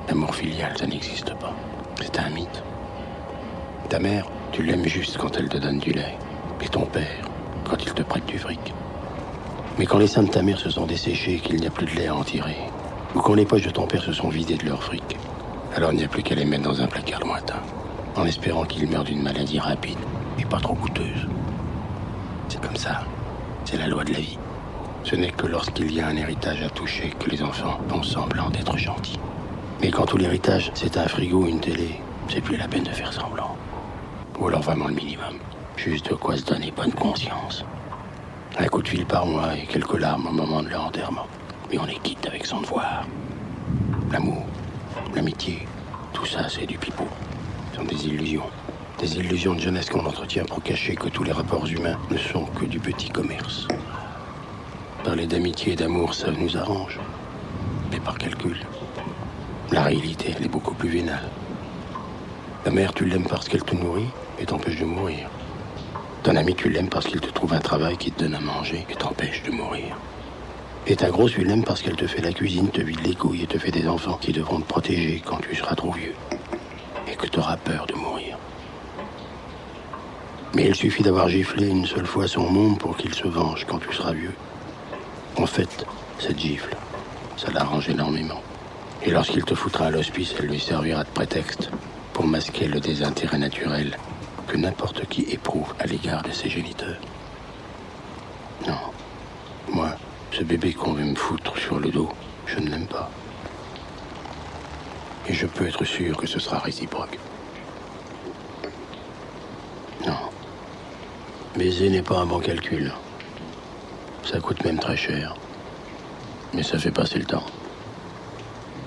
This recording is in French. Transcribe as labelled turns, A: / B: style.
A: L'amour filial, ça n'existe pas. C'est un mythe. Ta mère, tu l'aimes juste quand elle te donne du lait. Et ton père, quand il te prête du fric. Mais quand les seins de ta mère se sont desséchés et qu'il n'y a plus de lait à en tirer, ou quand les poches de ton père se sont vidées de leur fric, alors il n'y a plus qu'à les mettre dans un placard lointain, en espérant qu'ils meurent d'une maladie rapide et pas trop coûteuse. C'est comme ça. C'est la loi de la vie. Ce n'est que lorsqu'il y a un héritage à toucher que les enfants font semblant d'être gentils. Mais quand tout l'héritage, c'est un frigo ou une télé, c'est plus la peine de faire semblant. Ou alors vraiment le minimum. Juste de quoi se donner bonne conscience. Un coup de fil par mois et quelques larmes au moment de leur enterrement. Mais on est quitte avec son devoir. L'amour, l'amitié, tout ça c'est du pipeau. Ce sont des illusions. Des illusions de jeunesse qu'on entretient pour cacher que tous les rapports humains ne sont que du petit commerce. Parler d'amitié et d'amour, ça nous arrange. Mais par calcul. La réalité, elle est beaucoup plus vénale. Ta mère, tu l'aimes parce qu'elle te nourrit et t'empêche de mourir. Ton ami, tu l'aimes parce qu'il te trouve un travail qui te donne à manger et t'empêche de mourir. Et ta grosse, tu l'aimes parce qu'elle te fait la cuisine, te vide les couilles et te fait des enfants qui devront te protéger quand tu seras trop vieux. Et que tu auras peur de mourir. Mais il suffit d'avoir giflé une seule fois son monde pour qu'il se venge quand tu seras vieux. En fait, cette gifle, ça l'arrange énormément. Et lorsqu'il te foutra à l'hospice, elle lui servira de prétexte pour masquer le désintérêt naturel que n'importe qui éprouve à l'égard de ses géniteurs. Non, moi, ce bébé qu'on veut me foutre sur le dos, je ne l'aime pas. Et je peux être sûr que ce sera réciproque. Non. Baiser n'est pas un bon calcul. Ça coûte même très cher. Mais ça fait passer le temps.